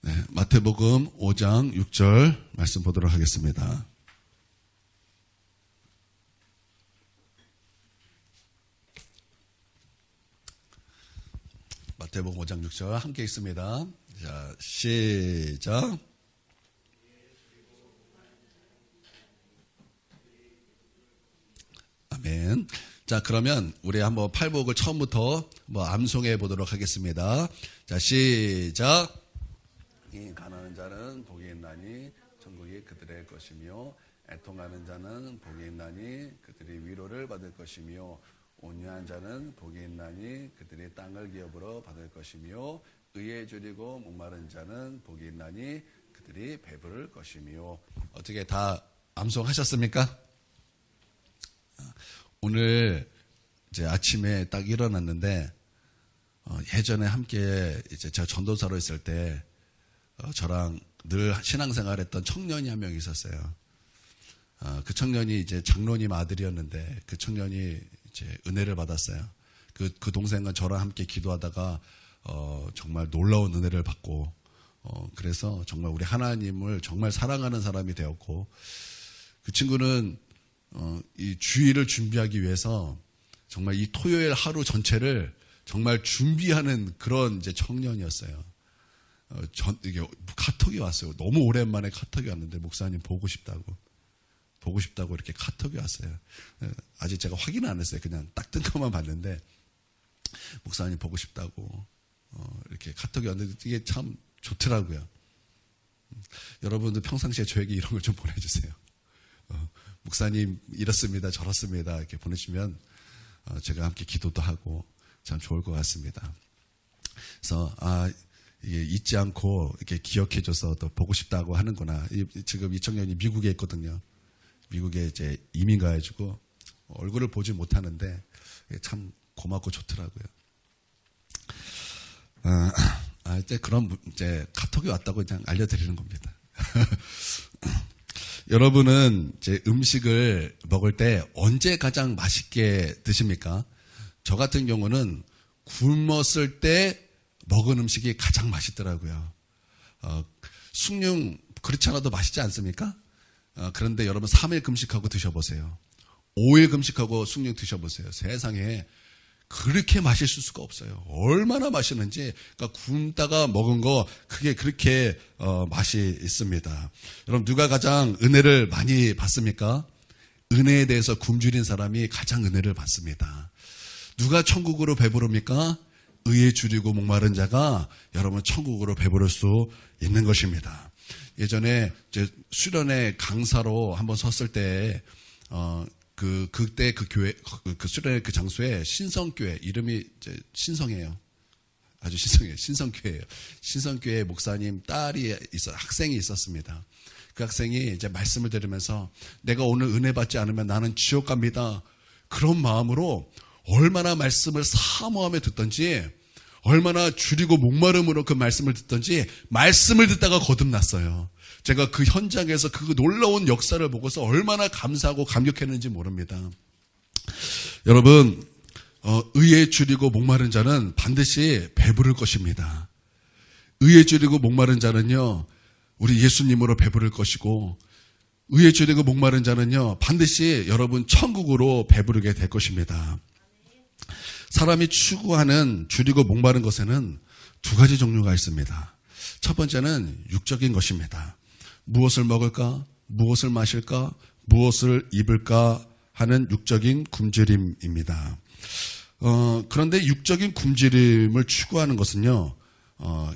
네, 마태복음 5장 6절 말씀 보도록 하겠습니다. 마태복음 5장 6절 함께 읽습니다. 자, 시작. 아멘. 자, 그러면 우리 한번 팔복을 처음부터 암송해 보도록 하겠습니다. 자, 시작. 이 가난한 자는 복이 있나니 천국이 그들의 것이며, 애통하는 자는 복이 있나니 그들이 위로를 받을 것이며, 온유한 자는 복이 있나니 그들이 땅을 기업으로 받을 것이며, 의에 줄이고 목마른 자는 복이 있나니 그들이 배부를 것이며. 어떻게 다 암송하셨습니까? 오늘 이제 아침에 딱 일어났는데, 예전에 함께 이제 제가 전도사로 있을 때 저랑 늘 신앙생활했던 청년이 한 명 있었어요. 그 청년이 이제 장로님 아들이었는데 그 청년이 이제 은혜를 받았어요. 그 동생은 저랑 함께 기도하다가 정말 놀라운 은혜를 받고, 그래서 정말 우리 하나님을 정말 사랑하는 사람이 되었고, 그 친구는 이 주일을 준비하기 위해서 정말 이 토요일 하루 전체를 정말 준비하는 그런 이제 청년이었어요. 이게 카톡이 왔어요. 너무 오랜만에 카톡이 왔는데, 목사님 보고 싶다고 이렇게 카톡이 왔어요. 아직 제가 확인 안 했어요. 그냥 딱 뜬 것만 봤는데, 목사님 보고 싶다고 이렇게 카톡이 왔는데, 이게 참 좋더라고요. 여러분도 평상시에 저에게 이런 걸 좀 보내주세요. 목사님 이렇습니다, 저렇습니다 이렇게 보내주면 제가 함께 기도도 하고 참 좋을 것 같습니다. 그래서 이게 잊지 않고 이렇게 기억해줘서 또 보고 싶다고 하는구나. 지금 이 청년이 미국에 있거든요. 미국에 이제 이민 가가지고 얼굴을 보지 못하는데 참 고맙고 좋더라고요. 이제 그럼 이제 카톡이 왔다고 그냥 알려드리는 겁니다. 여러분은 이제 음식을 먹을 때 언제 가장 맛있게 드십니까? 저 같은 경우는 굶었을 때 먹은 음식이 가장 맛있더라고요. 숭늉 그렇지 않아도 맛있지 않습니까? 그런데 여러분 3일 금식하고 드셔보세요. 5일 금식하고 숭늉 드셔보세요. 세상에 그렇게 맛있을 수가 없어요. 얼마나 맛있는지. 그러니까 굶다가 먹은 거 그게 그렇게 맛이 있습니다. 여러분 누가 가장 은혜를 많이 받습니까? 은혜에 대해서 굶주린 사람이 가장 은혜를 받습니다. 누가 천국으로 배부릅니까? 의에 줄이고 목마른 자가 여러분 천국으로 배부를 수 있는 것입니다. 예전에 이제 수련회 강사로 한번 섰을 때 그때 그 교회, 그 수련회 그 장소에 신성교회, 이름이 이제 신성이에요. 아주 신성이에요. 신성교회예요. 신성교회 목사님 딸이 학생이 있었습니다. 그 학생이 이제 말씀을 들으면서 내가 오늘 은혜 받지 않으면 나는 지옥 갑니다. 그런 마음으로 얼마나 말씀을 사모하며 듣던지, 얼마나 줄이고 목마름으로 그 말씀을 듣던지, 말씀을 듣다가 거듭났어요. 제가 그 현장에서 그 놀라운 역사를 보고서 얼마나 감사하고 감격했는지 모릅니다. 여러분, 의에 줄이고 목마른 자는 반드시 배부를 것입니다. 의에 줄이고 목마른 자는요, 우리 예수님으로 배부를 것이고, 의에 줄이고 목마른 자는요, 반드시 여러분 천국으로 배부르게 될 것입니다. 사람이 추구하는 줄이고 목마른 것에는 두 가지 종류가 있습니다. 첫 번째는 육적인 것입니다. 무엇을 먹을까? 무엇을 마실까? 무엇을 입을까? 하는 육적인 굶주림입니다. 그런데 육적인 굶주림을 추구하는 것은요,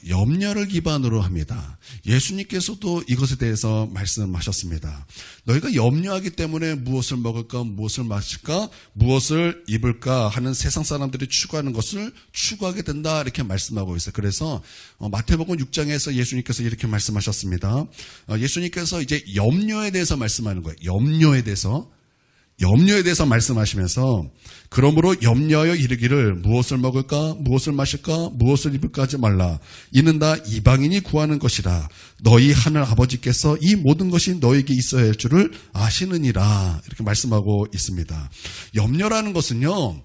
염려를 기반으로 합니다. 예수님께서도 이것에 대해서 말씀하셨습니다. 너희가 염려하기 때문에 무엇을 먹을까, 무엇을 마실까, 무엇을 입을까 하는 세상 사람들이 추구하는 것을 추구하게 된다, 이렇게 말씀하고 있어요. 그래서 마태복음 6장에서 예수님께서 이렇게 말씀하셨습니다. 예수님께서 이제 염려에 대해서 말씀하는 거예요. 염려에 대해서 말씀하시면서, 그러므로 염려하여 이르기를 무엇을 먹을까, 무엇을 마실까, 무엇을 입을까 하지 말라. 이는 다 이방인이 구하는 것이라. 너희 하늘 아버지께서 이 모든 것이 너에게 있어야 할 줄을 아시느니라. 이렇게 말씀하고 있습니다. 염려라는 것은요,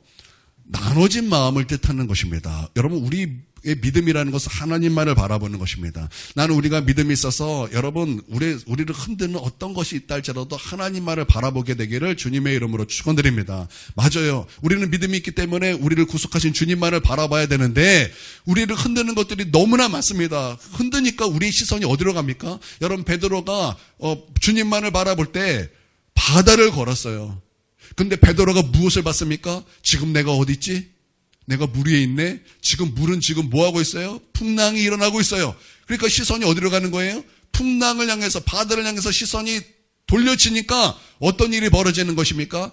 나눠진 마음을 뜻하는 것입니다. 여러분, 우리 믿음이라는 것은 하나님만을 바라보는 것입니다. 나는 우리가 믿음이 있어서 여러분 우리를 흔드는 어떤 것이 있다 할지라도 하나님만을 바라보게 되기를 주님의 이름으로 축원드립니다. 맞아요. 우리는 믿음이 있기 때문에 우리를 구속하신 주님만을 바라봐야 되는데 우리를 흔드는 것들이 너무나 많습니다. 흔드니까 우리의 시선이 어디로 갑니까? 여러분 베드로가 주님만을 바라볼 때 바다를 걸었어요. 근데 베드로가 무엇을 봤습니까? 지금 내가 어디 있지? 내가 물 위에 있네? 지금 물은 지금 뭐 하고 있어요? 풍랑이 일어나고 있어요. 그러니까 시선이 어디로 가는 거예요? 풍랑을 향해서, 바다를 향해서 시선이 돌려지니까 어떤 일이 벌어지는 것입니까?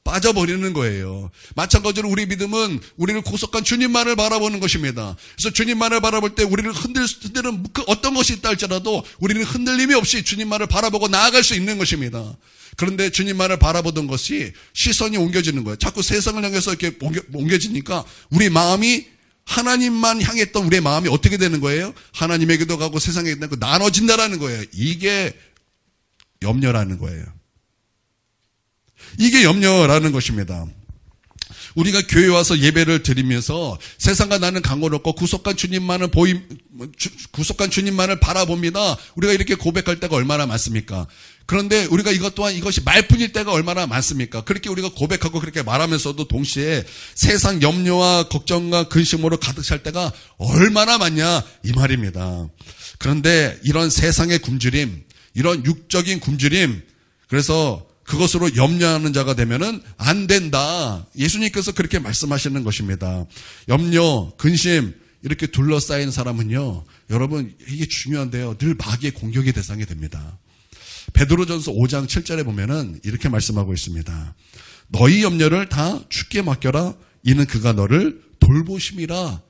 빠져버리는 거예요. 마찬가지로 우리 믿음은 우리를 구속한 주님만을 바라보는 것입니다. 그래서 주님만을 바라볼 때 우리를 흔드는 그 어떤 것이 있다 할지라도 우리는 흔들림이 없이 주님만을 바라보고 나아갈 수 있는 것입니다. 그런데 주님만을 바라보던 것이 시선이 옮겨지는 거예요. 자꾸 세상을 향해서 이렇게 옮겨지니까 우리 마음이 하나님만 향했던 우리의 마음이 어떻게 되는 거예요? 하나님에게도 가고 세상에게도 가고 나눠진다라는 거예요. 이게 염려라는 거예요. 이게 염려라는 것입니다. 우리가 교회에 와서 예배를 드리면서 세상과 나는 강호롭고 구속한 주님만을 바라봅니다. 우리가 이렇게 고백할 때가 얼마나 많습니까? 그런데 우리가 이것 또한 이것이 말뿐일 때가 얼마나 많습니까? 그렇게 우리가 고백하고 그렇게 말하면서도 동시에 세상 염려와 걱정과 근심으로 가득 찰 때가 얼마나 많냐 이 말입니다. 그런데 이런 세상의 굶주림, 이런 육적인 굶주림, 그래서 그것으로 염려하는 자가 되면은 안 된다. 예수님께서 그렇게 말씀하시는 것입니다. 염려, 근심 이렇게 둘러싸인 사람은요, 여러분 이게 중요한데요, 늘 마귀의 공격의 대상이 됩니다. 베드로전서 5장 7절에 보면은 이렇게 말씀하고 있습니다. 너희 염려를 다 주께 맡겨라. 이는 그가 너를 돌보심이라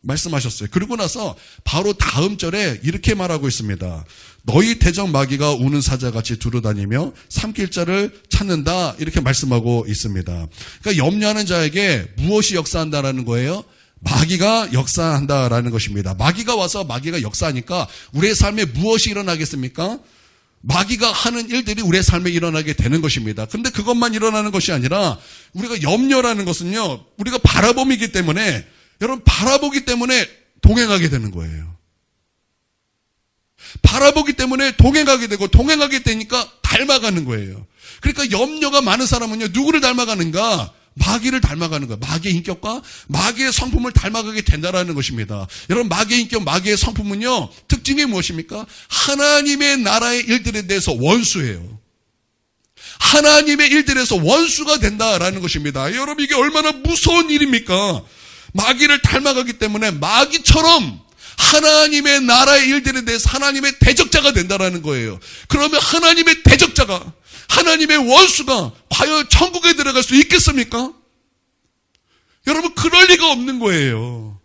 말씀하셨어요. 그러고 나서 바로 다음 절에 이렇게 말하고 있습니다. 너희 대적 마귀가 우는 사자같이 두루다니며 삼킬 자를 찾는다. 이렇게 말씀하고 있습니다. 그러니까 염려하는 자에게 무엇이 역사한다라는 거예요? 마귀가 역사한다라는 것입니다. 마귀가 와서 마귀가 역사하니까 우리의 삶에 무엇이 일어나겠습니까? 마귀가 하는 일들이 우리의 삶에 일어나게 되는 것입니다. 그런데 그것만 일어나는 것이 아니라 우리가 염려라는 것은요, 우리가 바라봄이기 때문에, 여러분 바라보기 때문에 동행하게 되는 거예요. 바라보기 때문에 동행하게 되고 동행하게 되니까 닮아가는 거예요. 그러니까 염려가 많은 사람은요, 누구를 닮아가는가? 마귀를 닮아가는 거예요. 마귀의 인격과 마귀의 성품을 닮아가게 된다라는 것입니다. 여러분 마귀의 인격, 마귀의 성품은요, 특징이 무엇입니까? 하나님의 나라의 일들에 대해서 원수예요. 하나님의 일들에서 원수가 된다라는 것입니다. 여러분 이게 얼마나 무서운 일입니까? 마귀를 닮아가기 때문에 마귀처럼 하나님의 나라의 일들에 대해서 하나님의 대적자가 된다라는 거예요. 그러면 하나님의 대적자가, 하나님의 원수가 과연 천국에 들어갈 수 있겠습니까? 여러분 그럴 리가 없는 거예요.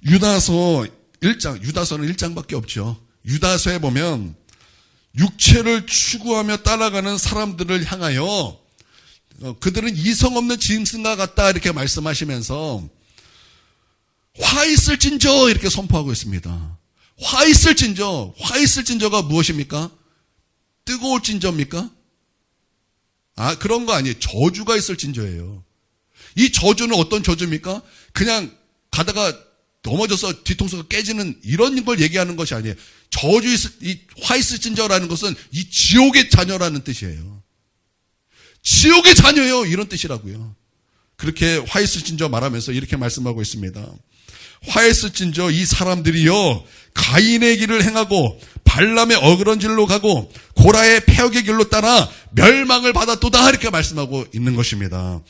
유다서 1장, 유다서는 1장밖에 없죠. 유다서에 보면 육체를 추구하며 따라가는 사람들을 향하여 그들은 이성 없는 짐승과 같다 이렇게 말씀하시면서 화 있을진저 이렇게 선포하고 있습니다. 화 있을진저, 화 있을진저가 무엇입니까? 뜨거울진저입니까? 그런 거 아니에요. 저주가 있을진저예요. 이 저주는 어떤 저주입니까? 그냥 가다가 넘어져서 뒤통수가 깨지는 이런 걸 얘기하는 것이 아니에요. 이 화 있을진저라는 것은 이 지옥의 자녀라는 뜻이에요. 지옥의 자녀요, 이런 뜻이라고요. 그렇게 화 있을진저 말하면서 이렇게 말씀하고 있습니다. 화 있을진저 이 사람들이요, 가인의 길을 행하고 발람의 어그런 길로 가고 고라의 폐역의 길로 따라 멸망을 받았도다 이렇게 말씀하고 있는 것입니다.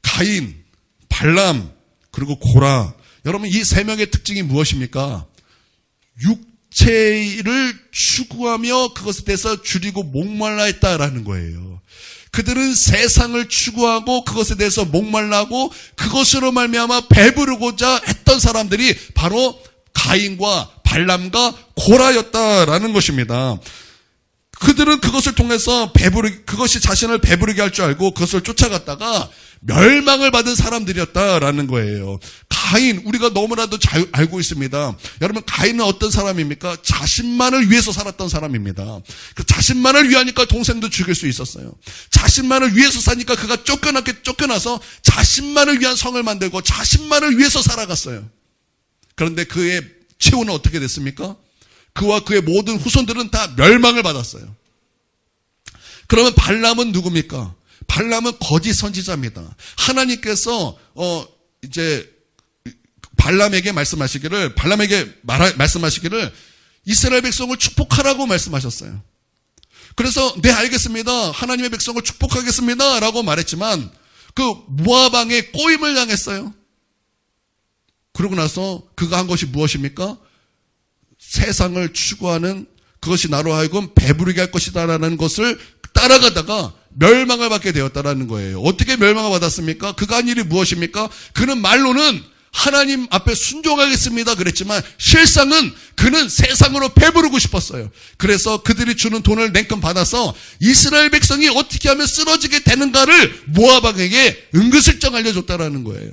가인, 발람, 그리고 고라. 여러분 이 세 명의 특징이 무엇입니까? 육체를 추구하며 그것에 대해서 줄이고 목말라 했다라는 거예요. 그들은 세상을 추구하고 그것에 대해서 목말라하고 그것으로 말미암아 배부르고자 했던 사람들이 바로 가인과 발람과 고라였다라는 것입니다. 그들은 그것을 통해서 그것이 자신을 배부르게 할 줄 알고 그것을 쫓아갔다가 멸망을 받은 사람들이었다라는 거예요. 가인, 우리가 너무나도 잘 알고 있습니다. 여러분, 가인은 어떤 사람입니까? 자신만을 위해서 살았던 사람입니다. 그 자신만을 위하니까 동생도 죽일 수 있었어요. 자신만을 위해서 사니까 그가 쫓겨나서 자신만을 위한 성을 만들고 자신만을 위해서 살아갔어요. 그런데 그의 최후는 어떻게 됐습니까? 그와 그의 모든 후손들은 다 멸망을 받았어요. 그러면 발람은 누굽니까? 발람은 거짓 선지자입니다. 하나님께서 이제 발람에게 말씀하시기를 이스라엘 백성을 축복하라고 말씀하셨어요. 그래서 네, 알겠습니다. 하나님의 백성을 축복하겠습니다 라고 말했지만 그 모압 왕의 꼬임을 당했어요. 그러고 나서 그가 한 것이 무엇입니까? 세상을 추구하는, 그것이 나로 하여금 배부르게 할 것이다라는 것을 따라가다가 멸망을 받게 되었다라는 거예요. 어떻게 멸망을 받았습니까? 그가 한 일이 무엇입니까? 그는 말로는 하나님 앞에 순종하겠습니다 그랬지만 실상은 그는 세상으로 배부르고 싶었어요. 그래서 그들이 주는 돈을 냉큼 받아서 이스라엘 백성이 어떻게 하면 쓰러지게 되는가를 모압 왕에게 은근슬쩍 알려줬다라는 거예요.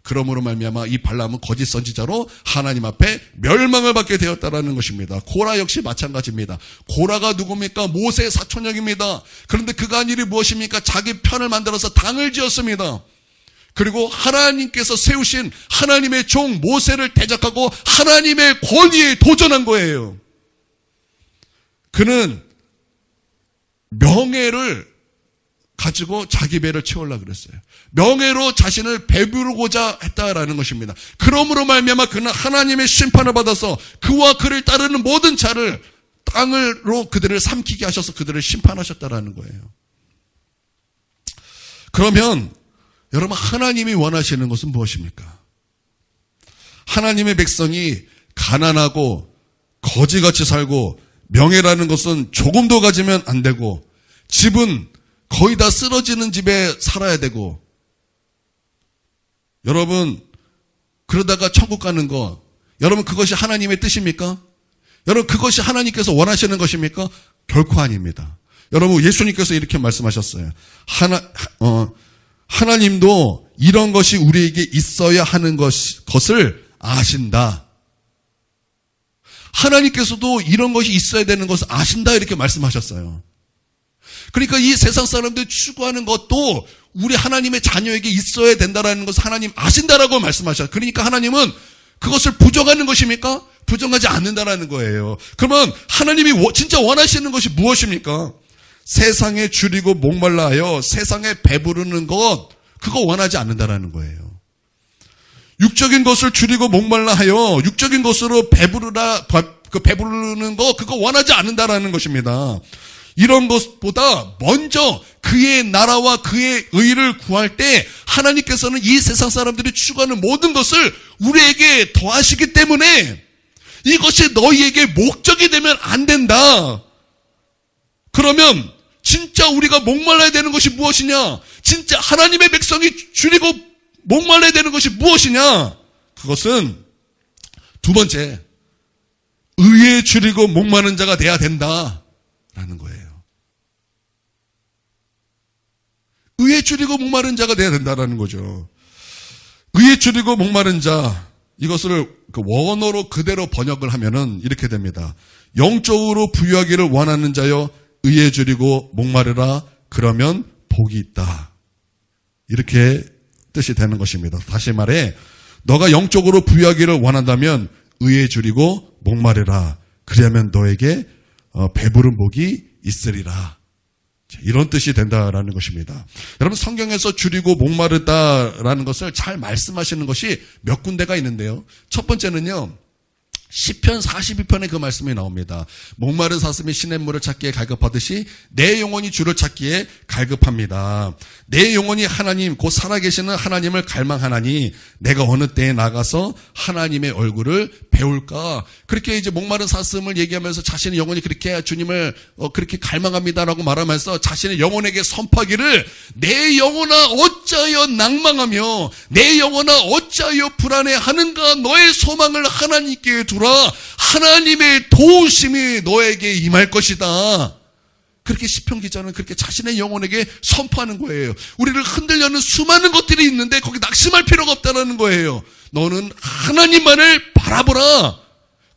그러므로 말미암아 이 발람은 거짓 선지자로 하나님 앞에 멸망을 받게 되었다라는 것입니다. 고라 역시 마찬가지입니다. 고라가 누굽니까? 모세의 사촌형입니다. 그런데 그가 한 일이 무엇입니까? 자기 편을 만들어서 당을 지었습니다. 그리고 하나님께서 세우신 하나님의 종 모세를 대적하고 하나님의 권위에 도전한 거예요. 그는 명예를 가지고 자기 배를 채우려고 그랬어요. 명예로 자신을 배부르고자 했다라는 것입니다. 그러므로 말미암아 그는 하나님의 심판을 받아서 그와 그를 따르는 모든 자를 땅으로 그들을 삼키게 하셔서 그들을 심판하셨다라는 거예요. 그러면 여러분, 하나님이 원하시는 것은 무엇입니까? 하나님의 백성이 가난하고 거지같이 살고 명예라는 것은 조금도 가지면 안 되고 집은 거의 다 쓰러지는 집에 살아야 되고, 여러분 그러다가 천국 가는 거, 여러분 그것이 하나님의 뜻입니까? 여러분 그것이 하나님께서 원하시는 것입니까? 결코 아닙니다. 여러분 예수님께서 이렇게 말씀하셨어요. 하나님도 이런 것이 우리에게 있어야 하는 것을 아신다. 하나님께서도 이런 것이 있어야 되는 것을 아신다 이렇게 말씀하셨어요. 그러니까 이 세상 사람들이 추구하는 것도 우리 하나님의 자녀에게 있어야 된다라는 것을 하나님 아신다라고 말씀하셨어요. 그러니까 하나님은 그것을 부정하는 것입니까? 부정하지 않는다라는 거예요. 그러면 하나님이 진짜 원하시는 것이 무엇입니까? 세상에 줄이고 목말라 하여 세상에 배부르는 것, 그거 원하지 않는다라는 거예요. 육적인 것을 줄이고 목말라 하여 육적인 것으로 배부르는 거, 그거 원하지 않는다라는 것입니다. 이런 것보다 먼저 그의 나라와 그의 의를 구할 때 하나님께서는 이 세상 사람들이 추구하는 모든 것을 우리에게 더하시기 때문에 이것이 너희에게 목적이 되면 안 된다. 그러면 진짜 우리가 목말라야 되는 것이 무엇이냐? 진짜 하나님의 백성이 줄이고 목말라야 되는 것이 무엇이냐? 그것은 두 번째, 의에 줄이고 목마른 자가 돼야 된다라는 거예요. 의에 줄이고 목마른 자가 돼야 된다라는 거죠. 의에 줄이고 목마른 자, 이것을 원어로 그대로 번역을 하면은 이렇게 됩니다. 영적으로 부유하기를 원하는 자여 의에 줄이고 목마르라, 그러면 복이 있다. 이렇게 뜻이 되는 것입니다. 다시 말해, 너가 영적으로 부유하기를 원한다면 의에 줄이고 목마르라, 그러면 너에게 배부른 복이 있으리라. 이런 뜻이 된다라는 것입니다. 여러분, 성경에서 줄이고 목마르다라는 것을 잘 말씀하시는 것이 몇 군데가 있는데요. 첫 번째는요, 시편 42편에 그 말씀이 나옵니다. 목마른 사슴이 시냇물을 찾기에 갈급하듯이 내 영혼이 주를 찾기에 갈급합니다. 내 영혼이 하나님, 곧 살아계시는 하나님을 갈망하나니 내가 어느 때에 나가서 하나님의 얼굴을 배울까. 그렇게 이제 목마른 사슴을 얘기하면서 자신의 영혼이 그렇게 주님을 그렇게 갈망합니다라고 말하면서 자신의 영혼에게 선포하기를, 내 영혼아 어찌하여 낭망하며 내 영혼아 어찌하여 불안해하는가. 너의 소망을 하나님께 두라. 하나님의 도우심이 너에게 임할 것이다. 그렇게 시편 기자는 그렇게 자신의 영혼에게 선포하는 거예요. 우리를 흔들려는 수많은 것들이 있는데 거기 낙심할 필요가 없다는 거예요. 너는 하나님만을 바라보라.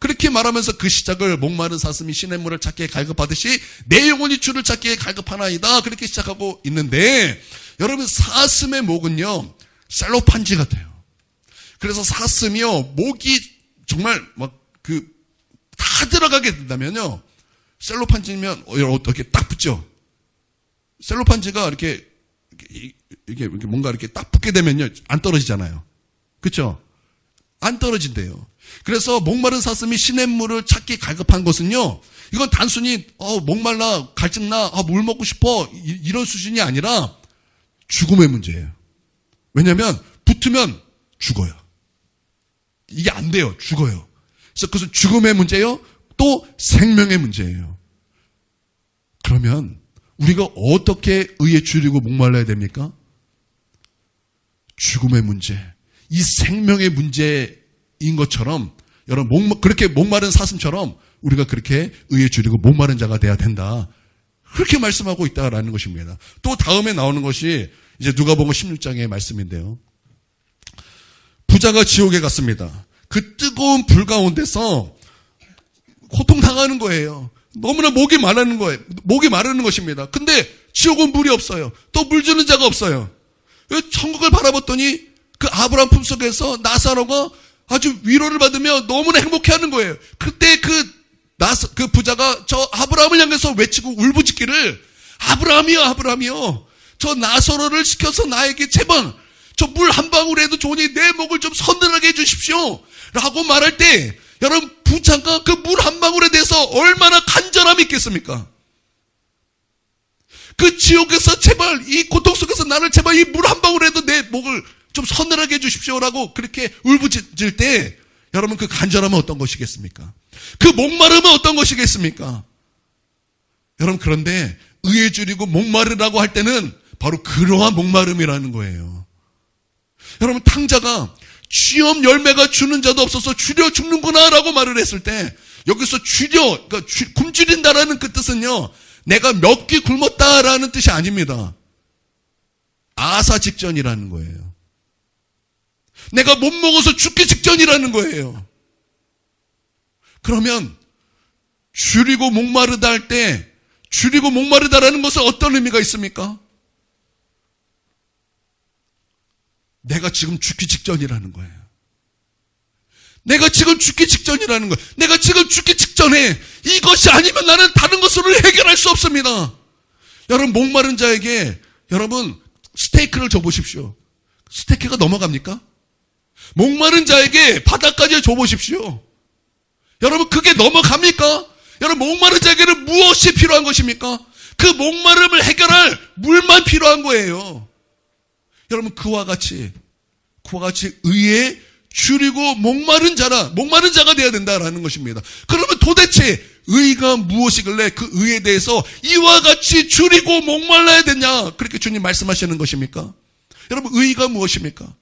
그렇게 말하면서 그 시작을 목마른 사슴이 시냇물을 찾기에 갈급하듯이 내 영혼이 주를 찾기에 갈급하나이다. 그렇게 시작하고 있는데 여러분 사슴의 목은요 셀로판지 같아요. 그래서 사슴이요 목이 정말 다 들어가게 된다면요 셀로판지면 어떻게 딱 붙죠. 셀로판지가 이렇게 뭔가 이렇게 딱 붙게 되면요 안 떨어지잖아요. 그렇죠? 안 떨어진대요. 그래서 목마른 사슴이 시냇물을 찾기 갈급한 것은요 이건 단순히 목말라 갈증나 물 먹고 싶어 이런 수준이 아니라 죽음의 문제예요. 왜냐하면 붙으면 죽어요. 이게 안 돼요. 죽어요. 그래서 그것은 죽음의 문제예요. 또 생명의 문제예요. 그러면 우리가 어떻게 의에 줄이고 목말라야 됩니까? 죽음의 문제, 이 생명의 문제인 것처럼 여러분 그렇게 목마른 사슴처럼 우리가 그렇게 의에 줄이고 목마른 자가 돼야 된다. 그렇게 말씀하고 있다라는 것입니다. 또 다음에 나오는 것이 이제 누가복음 16장의 말씀인데요. 부자가 지옥에 갔습니다. 그 뜨거운 불 가운데서 고통당하는 거예요. 너무나 목이 마르는 거예요. 목이 마르는 것입니다. 근데 지옥은 물이 없어요. 또 물 주는 자가 없어요. 천국을 바라봤더니 그 아브라함 품속에서 나사로가 아주 위로를 받으며 너무나 행복해하는 거예요. 그때 그 부자가 저 아브라함을 향해서 외치고 울부짖기를 아브라함이요 아브라함이요 저 나사로를 시켜서 나에게 제발 저 물 한 방울에도 좋으니 내 목을 좀 서늘하게 해주십시오 라고 말할 때 여러분 부자가 그 물 한 방울에 대해서 얼마나 간절함이 있겠습니까? 그 지옥에서 제발 이 고통 속에서 나를 제발 이 물 한 방울에도 내 목을 좀 서늘하게 해주십시오라고 그렇게 울부짖을 때 여러분 그 간절함은 어떤 것이겠습니까? 그 목마름은 어떤 것이겠습니까? 여러분 그런데 의에 줄이고 목마르라고 할 때는 바로 그러한 목마름이라는 거예요. 여러분 탕자가 취업 열매가 주는 자도 없어서 줄여 죽는구나 라고 말을 했을 때 여기서 그러니까 굶주린다라는 그 뜻은요 내가 몇 끼 굶었다라는 뜻이 아닙니다. 아사 직전이라는 거예요. 내가 못 먹어서 죽기 직전이라는 거예요. 그러면 줄이고 목마르다 할 때 줄이고 목마르다라는 것은 어떤 의미가 있습니까? 내가 지금 죽기 직전이라는 거예요. 내가 지금 죽기 직전이라는 거예요. 내가 지금 죽기 직전에 이것이 아니면 나는 다른 것으로 해결할 수 없습니다. 여러분 목마른 자에게 여러분 스테이크를 줘보십시오. 스테이크가 넘어갑니까? 목마른 자에게 바닥까지 줘보십시오. 여러분 그게 넘어갑니까? 여러분 목마른 자에게는 무엇이 필요한 것입니까? 그 목마름을 해결할 물만 필요한 거예요. 여러분 그와 같이 의에 줄이고 목마른 자가 되어야 된다라는 것입니다. 그러면 도대체 의가 무엇이길래 그 의에 대해서 이와 같이 줄이고 목말라야 되냐 그렇게 주님 말씀하시는 것입니까? 여러분 의가 무엇입니까?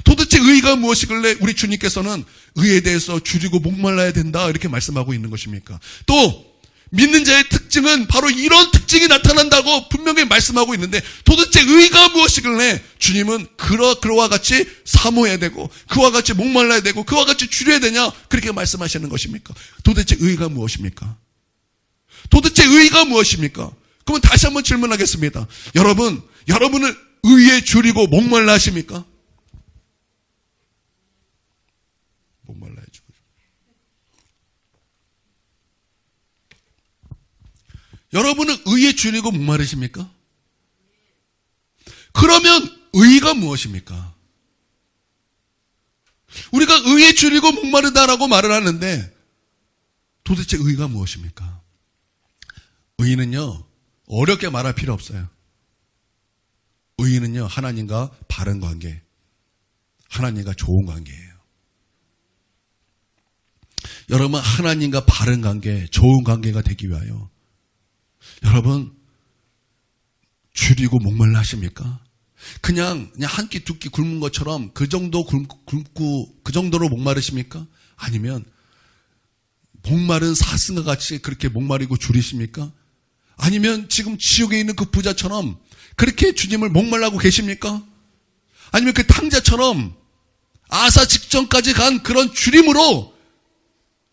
도대체 의가 무엇이길래 우리 주님께서는 의에 대해서 줄이고 목말라야 된다 이렇게 말씀하고 있는 것입니까? 또 믿는 자의 특징은 바로 이런 특징이 나타난다고 분명히 말씀하고 있는데 도대체 의가 무엇이길래 주님은 그와 같이 사모해야 되고 그와 같이 목말라야 되고 그와 같이 줄여야 되냐 그렇게 말씀하시는 것입니까? 도대체 의가 무엇입니까? 도대체 의가 무엇입니까? 그러면 다시 한번 질문하겠습니다. 여러분은 의에 줄이고 목말라 하십니까? 목말라 해주고 여러분은 의에 줄이고 목마르십니까? 그러면 의가 무엇입니까? 우리가 의에 줄이고 목마르다라고 말을 하는데 도대체 의가 무엇입니까? 의는요 어렵게 말할 필요 없어요. 의는요 하나님과 바른 관계, 하나님과 좋은 관계예요. 여러분 하나님과 바른 관계, 좋은 관계가 되기 위하여 여러분 줄이고 목말라 하십니까? 그냥 한 끼 두 끼 굶은 것처럼 그 정도 굶고 그 정도로 목마르십니까? 아니면 목마른 사슴과 같이 그렇게 목마르고 줄이십니까? 아니면 지금 지옥에 있는 그 부자처럼 그렇게 주님을 목말라고 계십니까? 아니면 그 탕자처럼 아사 직전까지 간 그런 주림으로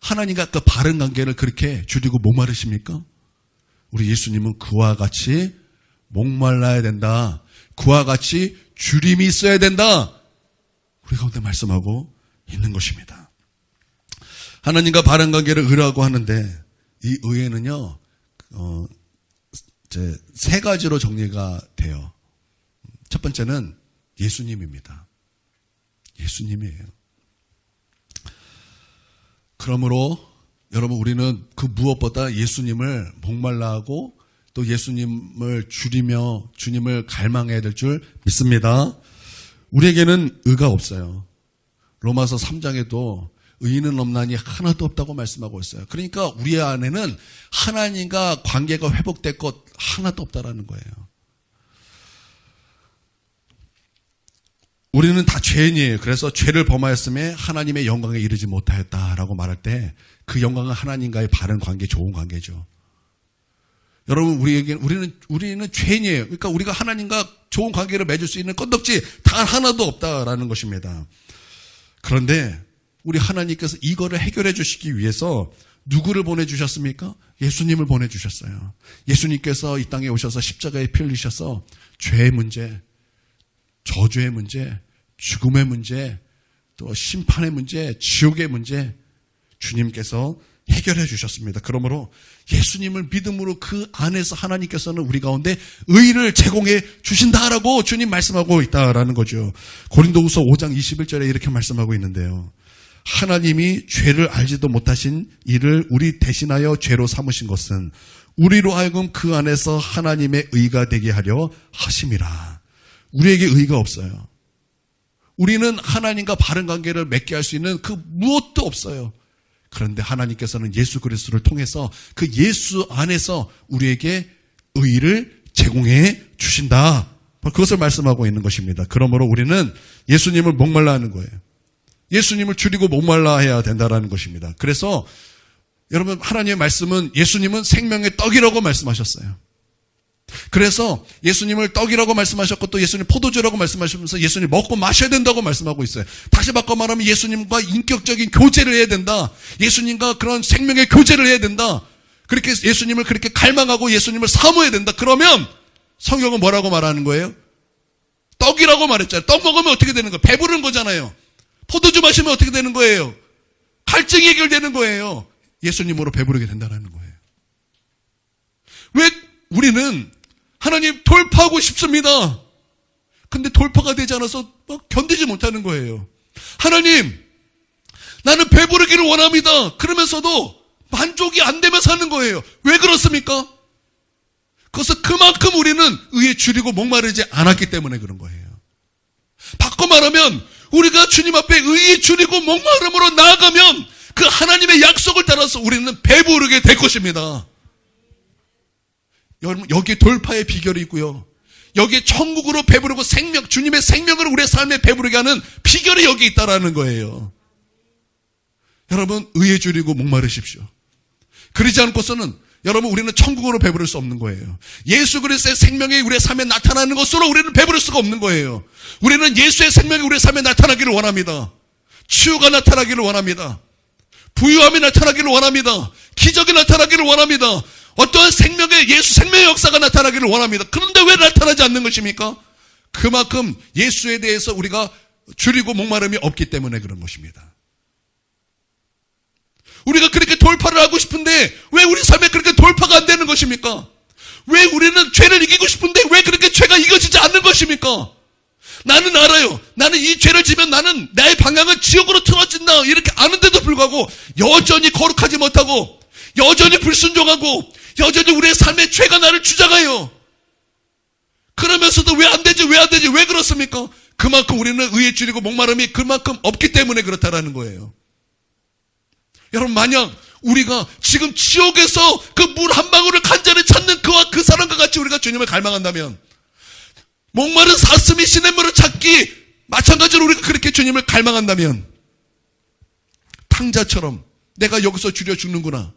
하나님과 그 바른 관계를 그렇게 줄이고 목마르십니까? 우리 예수님은 그와 같이 목말라야 된다. 그와 같이 주림이 있어야 된다. 우리 가운데 말씀하고 있는 것입니다. 하나님과 바른 관계를 의라고 하는데 이 의에는요, 이제 세 가지로 정리가 돼요. 첫 번째는 예수님입니다. 예수님이에요. 그러므로 여러분 우리는 그 무엇보다 예수님을 목말라 하고 또 예수님을 줄이며 주님을 갈망해야 될 줄 믿습니다. 우리에게는 의가 없어요. 로마서 3장에도 의인은 없나니 하나도 없다고 말씀하고 있어요. 그러니까 우리 안에는 하나님과 관계가 회복될 것 하나도 없다라는 거예요. 우리는 다 죄인이에요. 그래서 죄를 범하였음에 하나님의 영광에 이르지 못하였다라고 말할 때 그 영광은 하나님과의 바른 관계, 좋은 관계죠. 여러분, 우리는 죄인이에요. 그러니까 우리가 하나님과 좋은 관계를 맺을 수 있는 건덕지 단 하나도 없다라는 것입니다. 그런데 우리 하나님께서 이거를 해결해 주시기 위해서 누구를 보내주셨습니까? 예수님을 보내주셨어요. 예수님께서 이 땅에 오셔서 십자가에 피 흘리셔서 죄의 문제, 저주의 문제, 죽음의 문제, 또 심판의 문제, 지옥의 문제 주님께서 해결해 주셨습니다. 그러므로 예수님을 믿음으로 그 안에서 하나님께서는 우리 가운데 의를 제공해 주신다라고 주님 말씀하고 있다라는 거죠. 고린도후서 5장 21절에 이렇게 말씀하고 있는데요. 하나님이 죄를 알지도 못하신 이를 우리 대신하여 죄로 삼으신 것은 우리로 하여금 그 안에서 하나님의 의가 되게 하려 하심이라. 우리에게 의가 없어요. 우리는 하나님과 바른 관계를 맺게 할 수 있는 그 무엇도 없어요. 그런데 하나님께서는 예수 그리스도를 통해서 그 예수 안에서 우리에게 의를 제공해 주신다. 그것을 말씀하고 있는 것입니다. 그러므로 우리는 예수님을 목말라 하는 거예요. 예수님을 줄이고 목말라 해야 된다는 것입니다. 그래서 여러분 하나님의 말씀은 예수님은 생명의 떡이라고 말씀하셨어요. 그래서 예수님을 떡이라고 말씀하셨고 또 예수님 포도주라고 말씀하시면서 예수님 먹고 마셔야 된다고 말씀하고 있어요. 다시 바꿔 말하면 예수님과 인격적인 교제를 해야 된다. 예수님과 그런 생명의 교제를 해야 된다. 그렇게 예수님을 그렇게 갈망하고 예수님을 사모해야 된다. 그러면 성경은 뭐라고 말하는 거예요? 떡이라고 말했잖아요. 떡 먹으면 어떻게 되는 거예요? 배부른 거잖아요. 포도주 마시면 어떻게 되는 거예요? 갈증이 해결되는 거예요. 예수님으로 배부르게 된다는 거예요. 왜 우리는 하나님 돌파하고 싶습니다. 근데 돌파가 되지 않아서 견디지 못하는 거예요. 하나님, 나는 배부르기를 원합니다. 그러면서도 만족이 안 되면 사는 거예요. 왜 그렇습니까? 그것은 그만큼 우리는 의에 줄이고 목마르지 않았기 때문에 그런 거예요. 바꿔 말하면 우리가 주님 앞에 의에 줄이고 목마름으로 나아가면 그 하나님의 약속을 따라서 우리는 배부르게 될 것입니다. 여러분, 여기에 돌파의 비결이 있고요. 여기에 천국으로 배부르고 생명, 주님의 생명을 우리의 삶에 배부르게 하는 비결이 여기 있다라는 거예요. 여러분, 의에 줄이고 목마르십시오. 그러지 않고서는 여러분, 우리는 천국으로 배부를 수 없는 거예요. 예수 그리스도의 생명이 우리의 삶에 나타나는 것으로 우리는 배부를 수가 없는 거예요. 우리는 예수의 생명이 우리의 삶에 나타나기를 원합니다. 치유가 나타나기를 원합니다. 부유함이 나타나기를 원합니다. 기적이 나타나기를 원합니다. 어떠한 생명의 예수 생명의 역사가 나타나기를 원합니다. 그런데 왜 나타나지 않는 것입니까? 그만큼 예수에 대해서 우리가 줄이고 목마름이 없기 때문에 그런 것입니다. 우리가 그렇게 돌파를 하고 싶은데 왜 우리 삶에 그렇게 돌파가 안 되는 것입니까? 왜 우리는 죄를 이기고 싶은데 왜 그렇게 죄가 이겨지지 않는 것입니까? 나는 알아요. 나는 이 죄를 지면 나는 나의 방향은 지옥으로 틀어진다. 이렇게 아는데도 불구하고 여전히 거룩하지 못하고 여전히 불순종하고 여전히 우리의 삶의 죄가 나를 주장해요. 그러면서도 왜 안 되지? 왜 안 되지? 왜 그렇습니까? 그만큼 우리는 의에 줄이고 목마름이 그만큼 없기 때문에 그렇다라는 거예요. 여러분, 만약 우리가 지금 지옥에서 그 물 한 방울을 간절히 찾는 그와 그 사람과 같이 우리가 주님을 갈망한다면 목마른 사슴이 시냇물을 찾기 마찬가지로 우리가 그렇게 주님을 갈망한다면 탕자처럼 내가 여기서 줄여 죽는구나.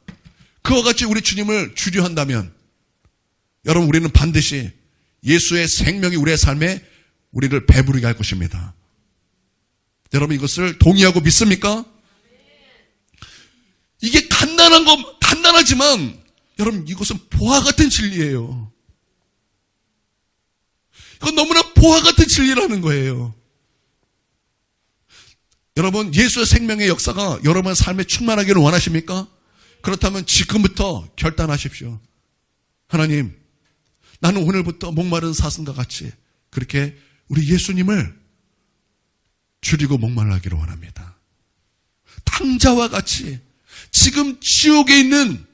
그와 같이 우리 주님을 줄여 한다면 여러분, 우리는 반드시 예수의 생명이 우리의 삶에 우리를 배부르게 할 것입니다. 여러분, 이것을 동의하고 믿습니까? 이게 간단하지만 여러분, 이것은 보화 같은 진리예요. 이건 너무나 보화 같은 진리라는 거예요. 여러분, 예수의 생명의 역사가 여러분의 삶에 충만하기를 원하십니까? 그렇다면 지금부터 결단하십시오. 하나님, 나는 오늘부터 목마른 사슴과 같이 그렇게 우리 예수님을 줄이고 목말라기를 원합니다. 탕자와 같이, 지금 지옥에 있는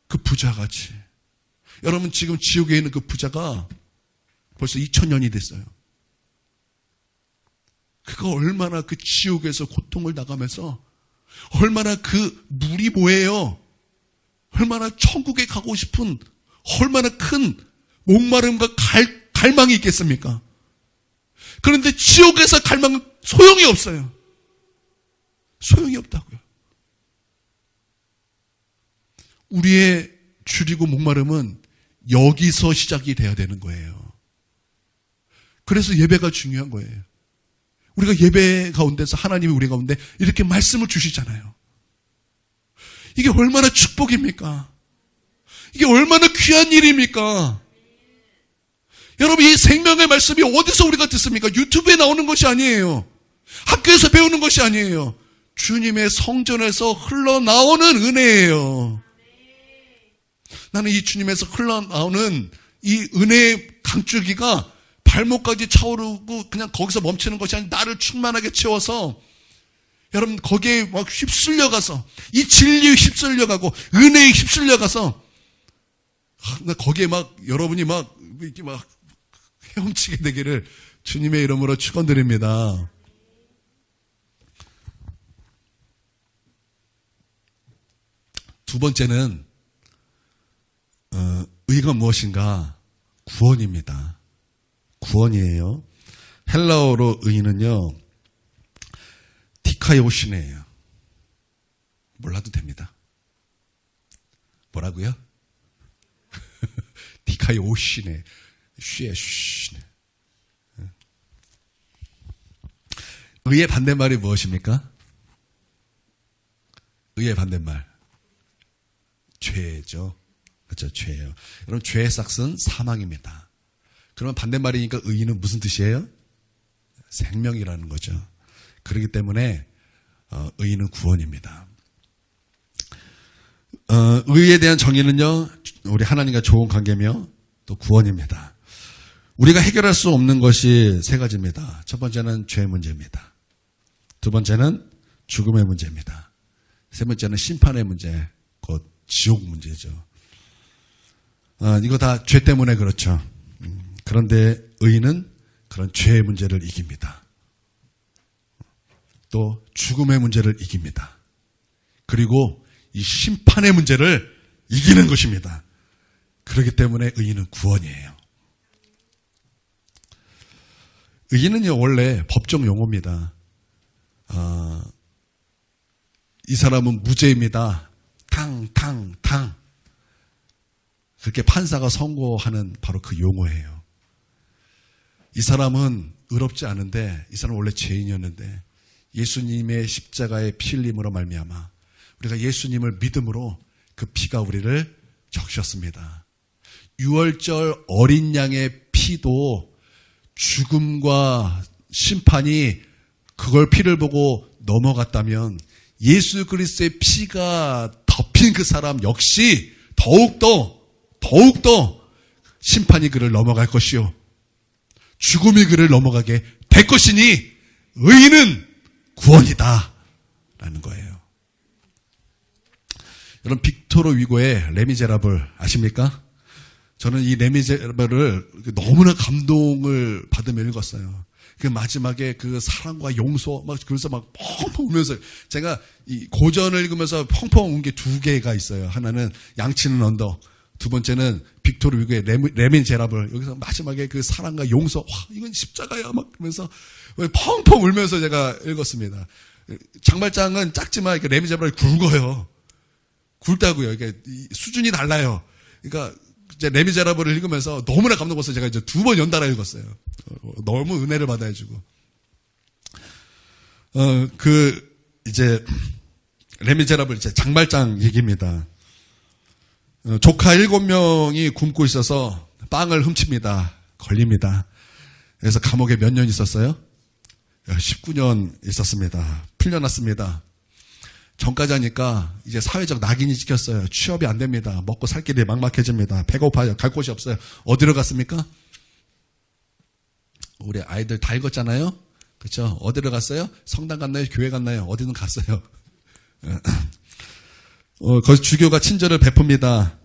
그 부자같이. 여러분, 지금 지옥에 있는 그 부자가 벌써 2000년이 됐어요. 그가 얼마나 그 지옥에서 고통을 당하면서 얼마나 그 물이 뭐예요? 얼마나 천국에 가고 싶은 얼마나 큰 목마름과 갈망이 있겠습니까? 그런데 지옥에서 갈망은 소용이 없어요. 소용이 없다고요. 우리의 줄이고 목마름은 여기서 시작이 돼야 되는 거예요. 그래서 예배가 중요한 거예요. 우리가 예배 가운데서 하나님이 우리 가운데 이렇게 말씀을 주시잖아요. 이게 얼마나 축복입니까? 이게 얼마나 귀한 일입니까? 여러분, 이 생명의 말씀이 어디서 우리가 듣습니까? 유튜브에 나오는 것이 아니에요. 학교에서 배우는 것이 아니에요. 주님의 성전에서 흘러나오는 은혜예요. 나는 이 주님에서 흘러나오는 이 은혜의 강줄기가 발목까지 차오르고 그냥 거기서 멈추는 것이 아니라 나를 충만하게 채워서 여러분, 거기에 막 휩쓸려가서 이 진리에 휩쓸려가고 은혜에 휩쓸려가서 거기에 막 여러분이 막 이렇게 막 헤엄치게 되기를 주님의 이름으로 축원드립니다. 두 번째는 의가 무엇인가? 구원입니다. 구원이에요. 헬라어로 의는요, 디카이오시네예요. 몰라도 됩니다. 뭐라고요? 디카이오시네. 쉬네. 의의 반대말이 무엇입니까? 의의 반대말. 죄죠. 그렇죠, 죄예요. 여러분, 죄의 삭은 사망입니다. 그러면 반대말이니까 의는 무슨 뜻이에요? 생명이라는 거죠. 그렇기 때문에 의는 구원입니다. 의에 대한 정의는요, 우리 하나님과 좋은 관계며 또 구원입니다. 우리가 해결할 수 없는 것이 세 가지입니다. 첫 번째는 죄 문제입니다. 두 번째는 죽음의 문제입니다. 세 번째는 심판의 문제, 곧 지옥 문제죠. 이거 다 죄 때문에 그렇죠. 그런데 의는 그런 죄의 문제를 이깁니다. 또 죽음의 문제를 이깁니다. 그리고 이 심판의 문제를 이기는 것입니다. 그렇기 때문에 의는 구원이에요. 의는요, 원래 법정 용어입니다. 이 사람은 무죄입니다. 탕. 그렇게 판사가 선고하는 바로 그 용어예요. 이 사람은 의롭지 않은데, 이 사람은 원래 죄인이었는데 예수님의 십자가의 피 흘림으로 말미암아 우리가 예수님을 믿음으로 그 피가 우리를 적셨습니다. 유월절 어린 양의 피도 죽음과 심판이 그걸 피를 보고 넘어갔다면 예수 그리스도의 피가 덮인 그 사람 역시 더욱더 심판이 그를 넘어갈 것이요, 죽음이 그를 넘어가게 될 것이니 의는 구원이다 라는 거예요. 여러분, 빅토르 위고의 레미제라블 아십니까? 저는 이 레미제라블을 너무나 감동을 받으며 읽었어요. 그 마지막에 그 사랑과 용서, 그래서 펑펑 울면서, 제가 이 고전을 읽으면서 펑펑 운 게 두 개가 있어요. 하나는 양치는 언덕, 두 번째는 빅토르 위고의 레미제라블. 여기서 마지막에 그 사랑과 용서, 와, 이건 십자가야, 막 그러면서 펑펑 울면서 제가 읽었습니다. 장말장은 작지만 레미제라블이 굵어요. 굵다고요. 이게 수준이 달라요. 그러니까 이제 레미제라블을 읽으면서 너무나 감동받아서 제가 이제 2번 연달아 읽었어요. 너무 은혜를 받아가지고. 이제 레미제라블 이제 장발장 얘기입니다. 조카 7명이 굶고 있어서 빵을 훔칩니다. 걸립니다. 그래서 감옥에 몇 년 있었어요? 19년 있었습니다. 풀려났습니다. 전까지 하니까 이제 사회적 낙인이 찍혔어요. 취업이 안 됩니다. 먹고 살 길이 막막해집니다. 배고파요. 갈 곳이 없어요. 어디로 갔습니까? 우리 아이들 다 읽었잖아요. 그렇죠? 어디로 갔어요? 성당 갔나요? 교회 갔나요? 어디는 갔어요. 거기서 주교가 친절을 베풉니다.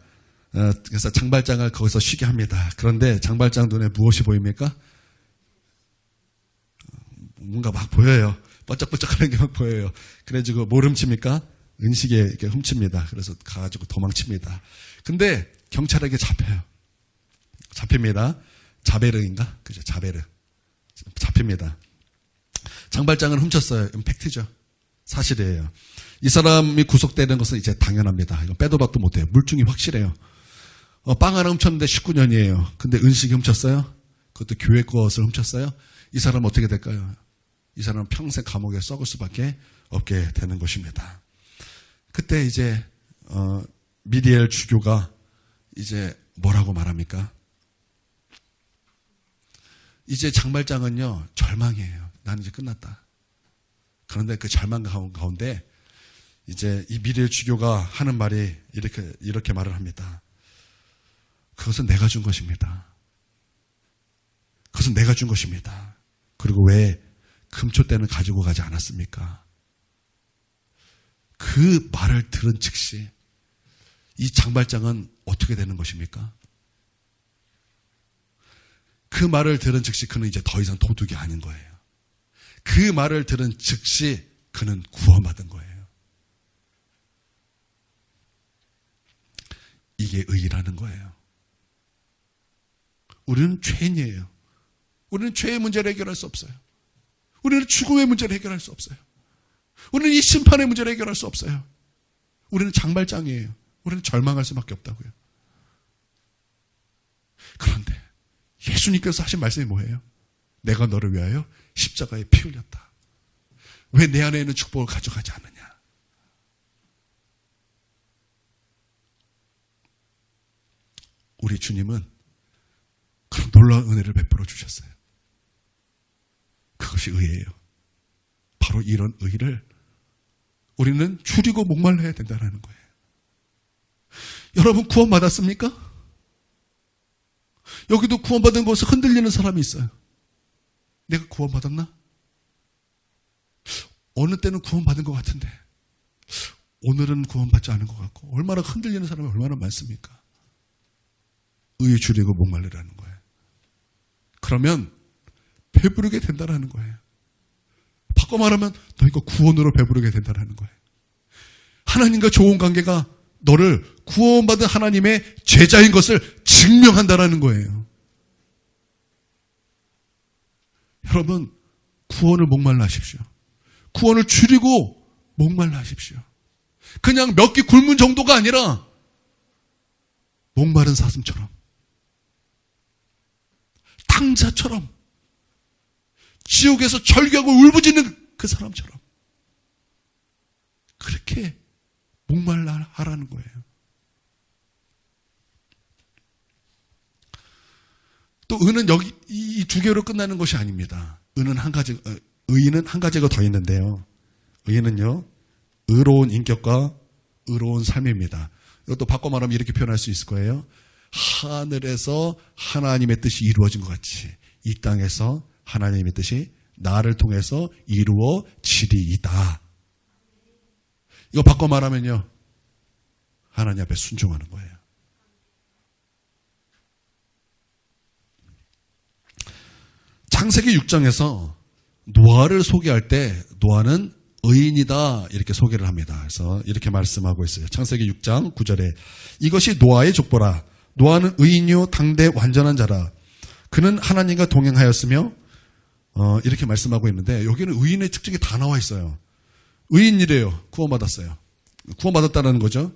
그래서 장발장을 거기서 쉬게 합니다. 그런데 장발장 눈에 무엇이 보입니까? 뭔가 막 보여요. 번쩍번쩍하는 게 막 보여요. 그래가지고 뭘 훔칩니까? 은시계 이렇게 훔칩니다. 그래서 가가지고 도망칩니다. 근데 경찰에게 잡혀요. 잡힙니다. 자베르인가? 그죠? 자베르. 잡힙니다. 장발장을 훔쳤어요. 이건 팩트죠. 사실이에요. 이 사람이 구속되는 것은 이제 당연합니다. 이건 빼도 박도 못해요. 물증이 확실해요. 빵 하나 훔쳤는데 19년이에요. 근데 은식이 훔쳤어요? 그것도 교회 것을 훔쳤어요? 이 사람은 어떻게 될까요? 이 사람은 평생 감옥에 썩을 수밖에 없게 되는 것입니다. 그때 이제 미리엘 주교가 이제 뭐라고 말합니까? 이제 장발장은요 절망이에요. 나는 이제 끝났다. 그런데 그 절망 가운데 이제 이 미리엘 주교가 하는 말이 이렇게 말을 합니다. 그것은 내가 준 것입니다. 그것은 내가 준 것입니다. 그리고 왜 금초 때는 가지고 가지 않았습니까? 그 말을 들은 즉시 이 장발장은 어떻게 되는 것입니까? 그 말을 들은 즉시 그는 이제 더 이상 도둑이 아닌 거예요. 그 말을 들은 즉시 그는 구원받은 거예요. 이게 의라는 거예요. 우리는 죄인이에요. 우리는 죄의 문제를 해결할 수 없어요. 우리는 죽음의 문제를 해결할 수 없어요. 우리는 이 심판의 문제를 해결할 수 없어요. 우리는 장발장이에요. 우리는 절망할 수밖에 없다고요. 그런데 예수님께서 하신 말씀이 뭐예요? 내가 너를 위하여 십자가에 피 흘렸다. 왜 내 안에 있는 축복을 가져가지 않느냐? 우리 주님은 그런 놀라운 은혜를 베풀어 주셨어요. 그것이 의예요. 바로 이런 의를 우리는 줄이고 목말라야 된다는 거예요. 여러분 구원받았습니까? 여기도 구원받은 곳에 흔들리는 사람이 있어요. 내가 구원받았나? 어느 때는 구원받은 것 같은데 오늘은 구원받지 않은 것 같고 얼마나 흔들리는 사람이 얼마나 많습니까? 의 줄이고 목말라라는 거예요. 그러면 배부르게 된다는 거예요. 바꿔 말하면 너희가 구원으로 배부르게 된다는 거예요. 하나님과 좋은 관계가 너를 구원받은 하나님의 제자인 것을 증명한다는 거예요. 여러분 구원을 목말라 하십시오. 구원을 줄이고 목말라 하십시오. 그냥 몇 끼 굶은 정도가 아니라 목마른 사슴처럼 탕자처럼 지옥에서 절규하고 울부짖는 그 사람처럼 그렇게 목말라 하라는 거예요. 또 의는 여기 이 두 개로 끝나는 것이 아닙니다. 의는 한 가지가 더 있는데요. 의는요, 의로운 인격과 의로운 삶입니다. 이것도 바꿔 말하면 이렇게 표현할 수 있을 거예요. 하늘에서 하나님의 뜻이 이루어진 것 같이 이 땅에서 하나님의 뜻이 나를 통해서 이루어지리이다. 이거 바꿔 말하면요, 하나님 앞에 순종하는 거예요. 창세기 6장에서 노아를 소개할 때 노아는 의인이다 이렇게 소개를 합니다. 그래서 이렇게 말씀하고 있어요. 창세기 6장 9절에 이것이 노아의 족보라. 노아는 의인이요 당대 완전한 자라. 그는 하나님과 동행하였으며 이렇게 말씀하고 있는데 여기는 의인의 특징이 다 나와 있어요. 의인이래요. 구원받았어요. 구원받았다는 거죠.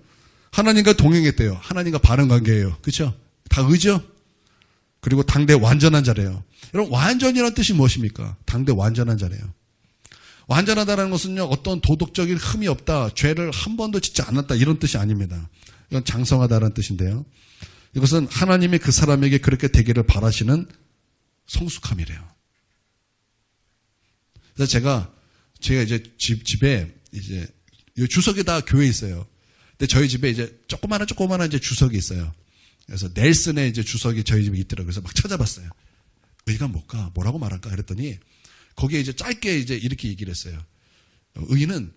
하나님과 동행했대요. 하나님과 바른 관계예요. 그렇죠? 다 의죠? 그리고 당대 완전한 자래요. 여러분, 완전이라는 뜻이 무엇입니까? 당대 완전한 자래요. 완전하다는 것은요, 어떤 도덕적인 흠이 없다, 죄를 한 번도 짓지 않았다, 이런 뜻이 아닙니다. 이건 장성하다는 뜻인데요. 이것은 하나님이 그 사람에게 그렇게 되기를 바라시는 성숙함이래요. 그래서 제가 이제 집에 이제 주석이 다 교회에 있어요. 근데 저희 집에 이제 조그마한 이제 주석이 있어요. 그래서 넬슨의 이제 주석이 저희 집에 있더라고요. 그래서 막 찾아봤어요. 의가 뭘까? 뭐라고 말할까? 그랬더니 거기에 이제 짧게 이제 이렇게 얘기를 했어요. 의는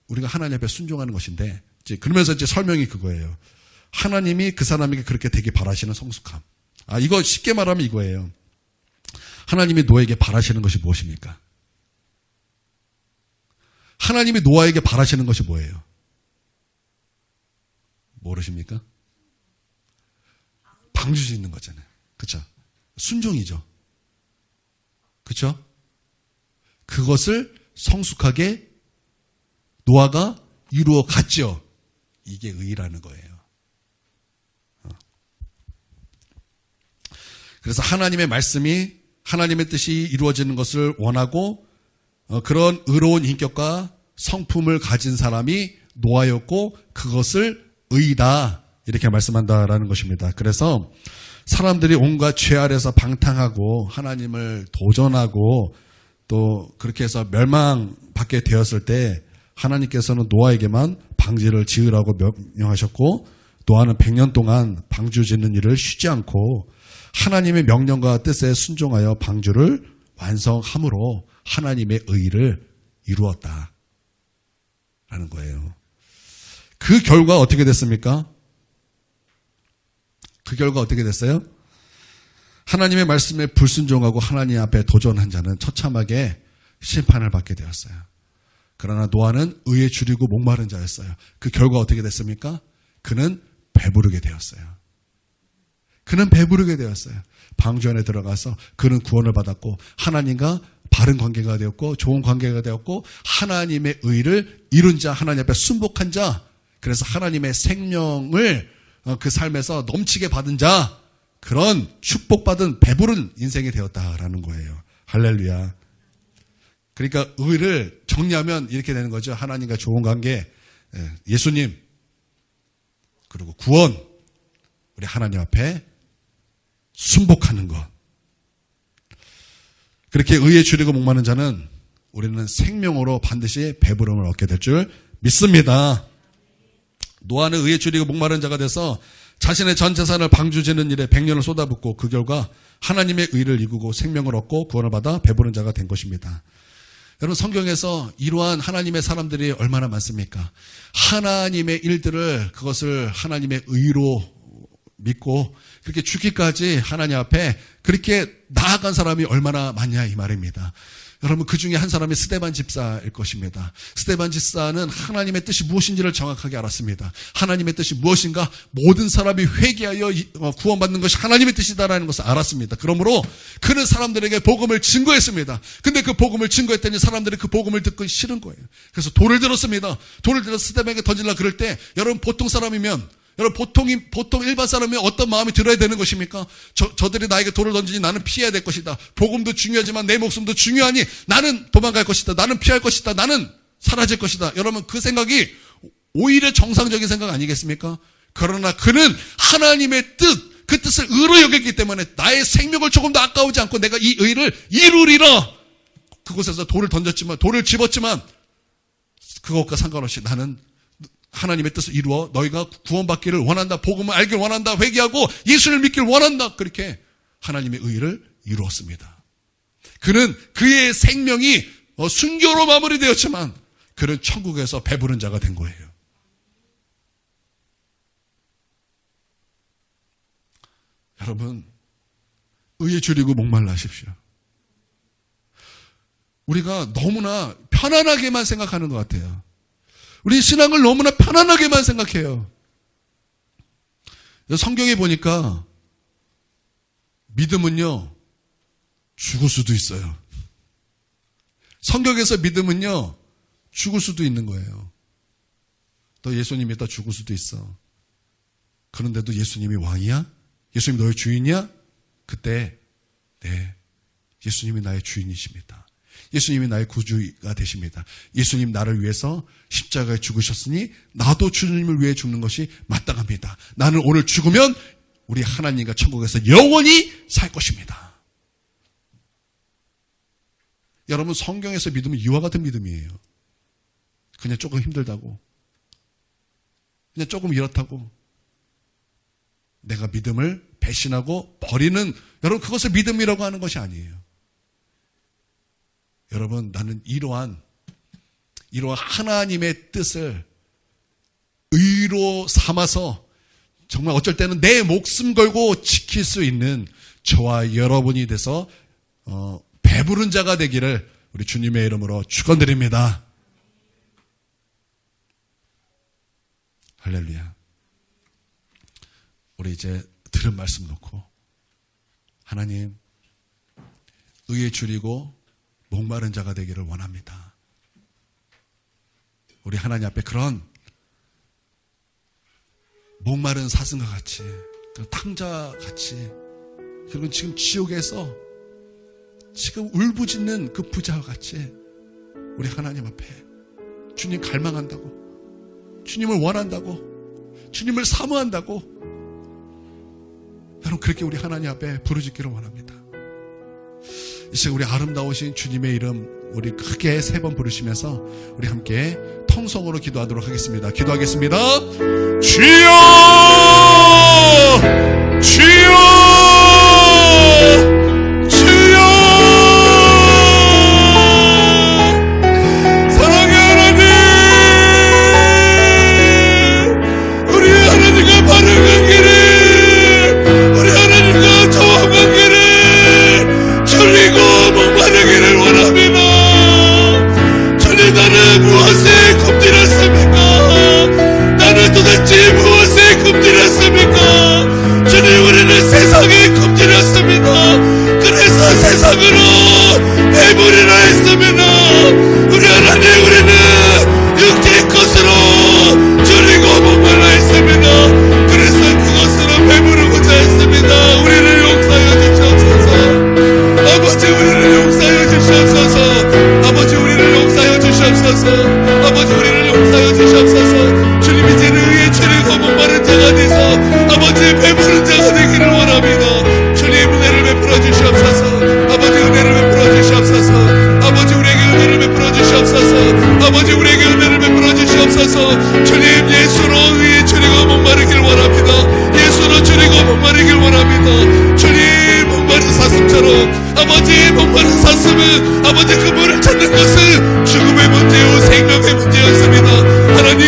우리가 하나님 앞에 순종하는 것인데, 이제 그러면서 이제 설명이 그거예요. 하나님이 그 사람에게 그렇게 되기 바라시는 성숙함. 이거 쉽게 말하면 이거예요. 하나님이 노아에게 바라시는 것이 무엇입니까? 하나님이 노아에게 바라시는 것이 뭐예요? 모르십니까? 방주 짓는 거잖아요. 그렇죠? 순종이죠. 그렇죠? 그것을 성숙하게 노아가 이루어 갔죠. 이게 의라는 거예요. 그래서 하나님의 말씀이 하나님의 뜻이 이루어지는 것을 원하고 그런 의로운 인격과 성품을 가진 사람이 노아였고 그것을 의다 이렇게 말씀한다라는 것입니다. 그래서 사람들이 온갖 죄 아래서 방탕하고 하나님을 도전하고 또 그렇게 해서 멸망받게 되었을 때 하나님께서는 노아에게만 방주를 지으라고 명령하셨고 노아는 100년 동안 방주 짓는 일을 쉬지 않고 하나님의 명령과 뜻에 순종하여 방주를 완성함으로 하나님의 의를 이루었다라는 거예요. 그 결과 어떻게 됐습니까? 그 결과 어떻게 됐어요? 하나님의 말씀에 불순종하고 하나님 앞에 도전한 자는 처참하게 심판을 받게 되었어요. 그러나 노아는 의에 줄이고 목마른 자였어요. 그 결과 어떻게 됐습니까? 그는 배부르게 되었어요. 그는 배부르게 되었어요. 방주 안에 들어가서 그는 구원을 받았고 하나님과 바른 관계가 되었고 좋은 관계가 되었고 하나님의 의를 이룬 자, 하나님 앞에 순복한 자, 그래서 하나님의 생명을 그 삶에서 넘치게 받은 자, 그런 축복받은 배부른 인생이 되었다라는 거예요. 할렐루야. 그러니까 의를 정리하면 이렇게 되는 거죠. 하나님과 좋은 관계, 예수님, 그리고 구원, 우리 하나님 앞에 순복하는 것. 그렇게 의에 줄이고 목마른 자는 우리는 생명으로 반드시 배부름을 얻게 될 줄 믿습니다. 노아는 의에 줄이고 목마른 자가 돼서 자신의 전 재산을 방주지는 일에 100년을 쏟아붓고 그 결과 하나님의 의를 이루고 생명을 얻고 구원을 받아 배부른 자가 된 것입니다. 여러분, 성경에서 이러한 하나님의 사람들이 얼마나 많습니까? 하나님의 일들을 그것을 하나님의 의로 믿고 그렇게 죽기까지 하나님 앞에 그렇게 나아간 사람이 얼마나 많냐 이 말입니다. 여러분, 그 중에 한 사람이 스데반 집사일 것입니다. 스데반 집사는 하나님의 뜻이 무엇인지를 정확하게 알았습니다. 하나님의 뜻이 무엇인가? 모든 사람이 회개하여 구원받는 것이 하나님의 뜻이다라는 것을 알았습니다. 그러므로 그는 사람들에게 복음을 증거했습니다. 근데 그 복음을 증거했더니 사람들이 그 복음을 듣기 싫은 거예요. 그래서 돌을 들었습니다. 돌을 들어서 스데반에게 던지려고 그럴 때 여러분, 보통 사람이면 여러분, 보통 일반 사람이 어떤 마음이 들어야 되는 것입니까? 저들이 나에게 돌을 던지니 나는 피해야 될 것이다. 복음도 중요하지만 내 목숨도 중요하니 나는 도망갈 것이다. 나는 피할 것이다. 나는 사라질 것이다. 여러분, 그 생각이 오히려 정상적인 생각 아니겠습니까? 그러나 그는 하나님의 뜻, 그 뜻을 의로 여겼기 때문에 나의 생명을 조금도 아까우지 않고 내가 이 의를 이루리라. 그곳에서 돌을 던졌지만, 돌을 집었지만 그것과 상관없이 나는 하나님의 뜻을 이루어 너희가 구원받기를 원한다. 복음을 알기를 원한다. 회개하고 예수를 믿기를 원한다. 그렇게 하나님의 의를 이루었습니다. 그는 그의 생명이 순교로 마무리되었지만 그는 천국에서 배부른 자가 된 거예요. 여러분, 의에 줄이고 목말라 하십시오. 우리가 너무나 편안하게만 생각하는 것 같아요. 우리 신앙을 너무나 편안하게만 생각해요. 성경에 보니까 믿음은요, 죽을 수도 있어요. 성경에서 믿음은요, 죽을 수도 있는 거예요. 또 예수님이 또 죽을 수도 있어. 그런데도 예수님이 왕이야? 예수님 너의 주인이야? 그때 네, 예수님이 나의 주인이십니다. 예수님이 나의 구주가 되십니다. 예수님 나를 위해서 십자가에 죽으셨으니 나도 주님을 위해 죽는 것이 마땅합니다. 나는 오늘 죽으면 우리 하나님과 천국에서 영원히 살 것입니다. 여러분, 성경에서 믿음은 이와 같은 믿음이에요. 그냥 조금 힘들다고, 그냥 조금 이렇다고 내가 믿음을 배신하고 버리는, 여러분, 그것을 믿음이라고 하는 것이 아니에요. 여러분, 나는 이러한 하나님의 뜻을 의로 삼아서 정말 어쩔 때는 내 목숨 걸고 지킬 수 있는 저와 여러분이 돼서 배부른 자가 되기를 우리 주님의 이름으로 축원드립니다. 할렐루야. 우리 이제 들은 말씀 놓고 하나님, 의에 줄이고 목마른 자가 되기를 원합니다. 우리 하나님 앞에 그런 목마른 사슴과 같이, 탕자 같이, 그리고 지금 지옥에서 지금 울부짖는 그 부자와 같이 우리 하나님 앞에 주님 갈망한다고, 주님을 원한다고, 주님을 사모한다고, 여러분, 그렇게 우리 하나님 앞에 부르짖기를 원합니다. 이 시간 우리 아름다우신 주님의 이름 우리 크게 3번 부르시면서 우리 함께 통성으로 기도하도록 하겠습니다. 기도하겠습니다. 주여! 주여! 주여! 사랑의 하나님! 우리 하나님과 바른 관계를, 우리 하나님과 정확한 관계를 줄이고 목마르기를 원합니다. 주님, 나는 무엇에 굶주렸습니까? 나는 도대체 무엇에 굶주렸습니까? 주님, 우리는 세상에 굶주렸습니다. 그래서 세상으로 배부리라 했습니다. 우리 하나님, 우리는 육체의 것으로 줄이고 목말라 했습니다. 그래서 그것으로 배부르고자 했습니다. 우리를 용서하여 주시옵소서. 아버지, 우리를 용서하여 주시옵소서. 아버지, 우리를 용서하여 주시옵소서. 아버지, 우리를 용서하여 주시옵소서. 주님, 이제는 의에 줄이고 목마른 자가 돼서 아버지 배부른 자가 되기를 원합니다. 주님, 은혜를 베풀어 주시옵소서. 아버지, 은혜를 베풀어 주시옵소서. 아버지, 우리에게 은혜를 베풀어 주시옵소서. 아버지, 우리에게 은혜를 베풀어 주시옵소서. 주님, 예수로 의에 줄이고 목마르기를 원합니다. 예수로 줄이고 목마르기를 원합니다. 주님, 목마른 사슴처럼, 아버지, 목마른 사슴은 아버지 그 물을 찾는 것은 죽음의 문제요 생명의 문제였습니다. 하나님,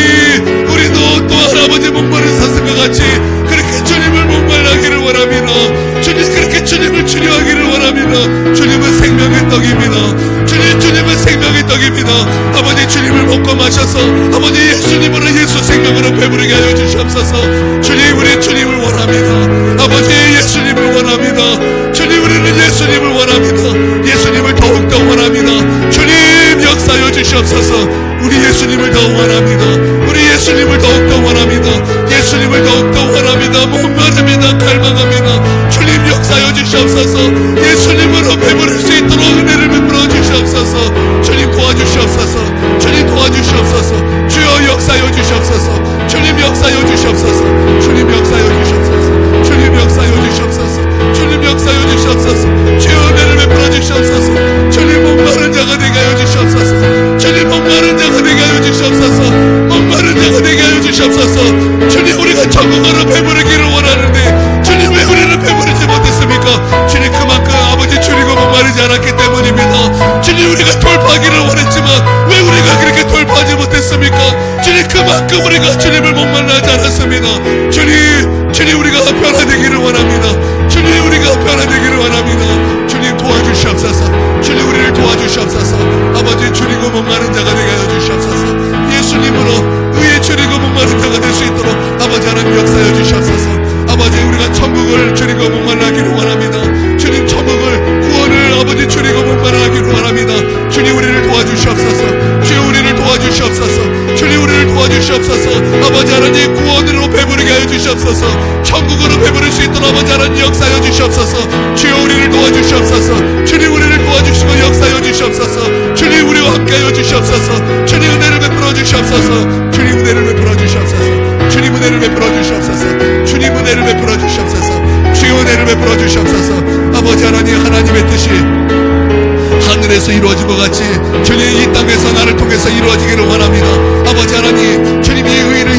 우리도 또한 아버지 목마른 사슴과 같이 그렇게 주님을 목말라기를 원합니다. 주님, 그렇게 주님을 추려하기를 원합니다. 주님은 생명의 떡입니다. 주님은 생명의 떡입니다. 아버지, 주님을 먹고 마셔서 아버지 예수님으로, 예수 생명으로 배부르게 하여 주시옵소서. 주님, 우리 주님을 원합니다. 아버지, 예수님을 원합니다. 주님, 우리는 예수님을 원합니다. 예수님을 더욱더 원합니다. 주님, 역사하여 주시옵소서. 우리 예수님을 더 원합니다. 우리 예수님을 더욱더 원합니다. 예수님을 더욱더 원합니다. 목마릅니다. 갈망합니다. 주님, 역사하여 주시옵소서. 예수님으로 배부를 수 있도록 은혜를 베풀어 주시옵소서. 주님, 도와주시옵소서. 주님, 도와주시옵소서. 주여, 역사하여 주시옵소서. 주님, 역사하여 주시옵소서. 주님, 역사하여 주시옵소서. 주님, 역사하여 주시옵소서. 주님, 역사하여 주시옵소서. 주여, 은혜를 베풀어 주시옵소서. 주님, 목마른 자가 되게 하여 주시옵소서. 주님, 목마른 자가 되게 하여 주시옵소서. 목마른 자가 되게 하여 주시옵소서. 주님, 우리가 천국으로 배부르기를 원하는데 주님, 왜 우리는 배부르지 못했습니까? 주님, 그만큼 아버지 줄이고 목마르지 않았기 때문입니다. 주님, 우리가 돌파하기를 원했지만 왜 우리가 그렇게 돌파하지 못했습니까? 주님, 그만큼 우리가 주님을 목말라하지 않았습니다. 주님, 우리가 변화되기를 원합니다. 주님, 우리가 변화되기를 원합니다. 주님, 도와주시옵소서. 주님, 우리를 도와주시옵소서. 아버지, 줄이고 목마른 자가 되게 하여 주시옵소서. 예수님으로 의에 줄이고 목마른 자가 될 수 있도록 아버지 하나님 역사하여 주시옵소서. 아버지, 우리가 천국을 줄이고 목말라하기를 원합니다. 주님, 천국을, 구원을 아버지 줄이고 목말라하기를 원합니다. 주님, 우리를 도와주시옵소서. 주여, 우리를 도와주시옵소서. 주시옵소서. 주님 우리를 도와주시옵소서. 아버지 하나님 구원으로 배부르게 하여 주시옵소서. 천국으로 배부를 수 있도록 아버지 하나님 역사하여 주시옵소서. 주여 우리를 도와주시옵소서. 주님 우리를 도와주시고 역사하여 주시옵소서. 주님 우리와 함께하여 주시옵소서. 주님 은혜를 베풀어 주시옵소서. 주님 은혜를 베풀어 주시옵소서. 주님 은혜를 베풀어 주시옵소서. 주님 은혜를 베풀어 주시옵소서. 주여 은혜를 베풀어 주시옵소서. 아버지 하나님 하나님의 뜻이 하늘에서 이루어진 것 같이 주님 이 땅에서 나를 통해서 이루어지기를 원합니다. 아버지 하나님 주님이 의를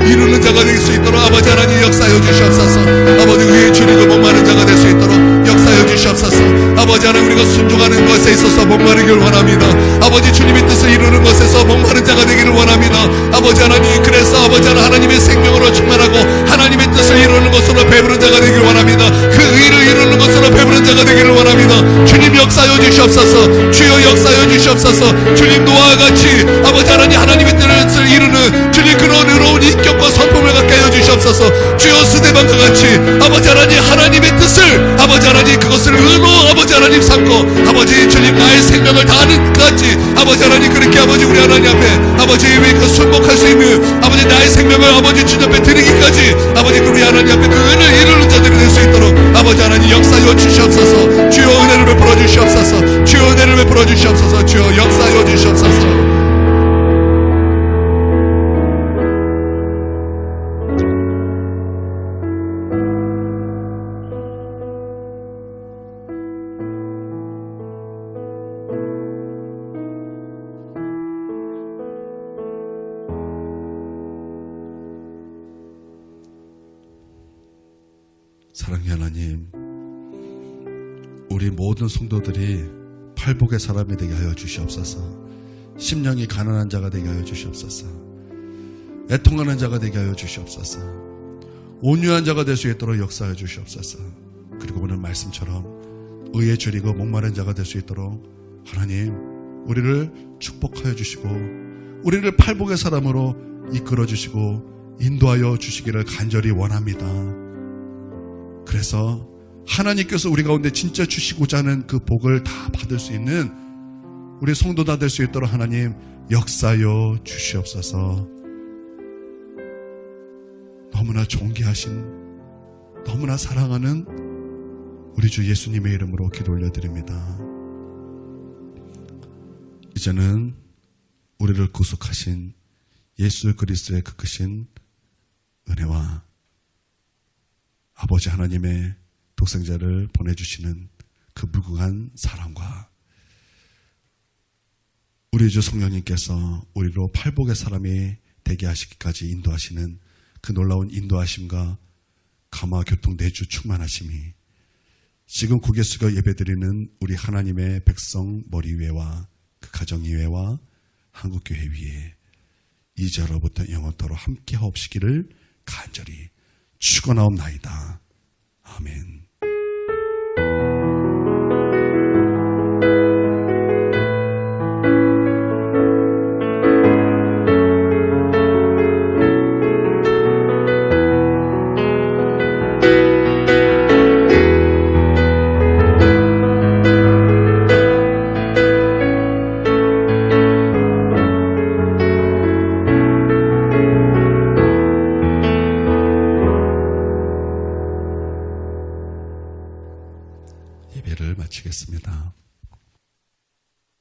이루는 자가 될 수 있도록 아버지 하나님 역사하여 주시옵소서. 아버지 의에 주님과 목마른 자가 될 수 있도록 역사하여 주시옵소서. 아버지 하나님 우리가 순종하는 것에 있어서 목마르기를 원합니다. 아버지 주님의 뜻을 이루는 것에서 목마른 자가 되기를 원합니다. 아버지 하나님 그래서 아버지 하나님의 생명으로 충만하고 하나님의 뜻을 이루는 것으로 배부른 자가 되기를 원합니다. 그 의를 이루는 것으로 배부른 자가 되기를 원합니다. 주님 역사하여 주시옵소서. 주여 역사하여 주시옵소서. 주님 노아와 같이 아버지 하나님 하나님의 뜻을 이루는 주님 그런 의로운 인격과 성품을 갖게 하여 주시옵소서. 주여 스데반과 같이 아버지 하나님 하나님의 뜻을 아버지 하나님 그것을 의로 아버지 하나님 삼고 아버지 주님 나의 생명을 다하는 것까지 아버지 하나님 그렇게 아버지 우리 하나님 앞에 아버지 그 순복할 수 있는 아버지 나의 생명을 아버지 주님 앞에 드리기까지 아버지 우리 하나님 앞에 그 은혜를 이루는 자들이 될 수 있도록 아버지 하나님 역사하여 주시옵소서. 주여 은혜를 베풀어 주시옵소서. 주여 은혜를 베풀어 주시옵소서. 주여 역사하여 주시옵소서. 사랑의 하나님, 우리 모든 성도들이 팔복의 사람이 되게 하여 주시옵소서. 심령이 가난한 자가 되게 하여 주시옵소서. 애통하는 자가 되게 하여 주시옵소서. 온유한 자가 될 수 있도록 역사하여 주시옵소서. 그리고 오늘 말씀처럼 의에 줄이고 목마른 자가 될 수 있도록 하나님 우리를 축복하여 주시고 우리를 팔복의 사람으로 이끌어 주시고 인도하여 주시기를 간절히 원합니다. 그래서 하나님께서 우리 가운데 진짜 주시고자 하는 그 복을 다 받을 수 있는 우리 성도다 될 수 있도록 하나님 역사하여 주시옵소서. 너무나 존귀하신 너무나 사랑하는 우리 주 예수님의 이름으로 기도 올려드립니다. 이제는 우리를 구속하신 예수 그리스도의 그 크신 은혜와 아버지 하나님의 독생자를 보내주시는 그 무궁한 사랑과 우리 주 성령님께서 우리로 팔복의 사람이 되게 하시기까지 인도하시는 그 놀라운 인도하심과 감화 교통 내주 충만하심이 지금 고개 숙여 예배드리는 우리 하나님의 백성 머리 위에와 그 가정 위에와 한국교회 위에 이제로부터 영원토록 함께 하옵시기를 간절히 축원하옵나이다. 아멘. 예배를 마치겠습니다.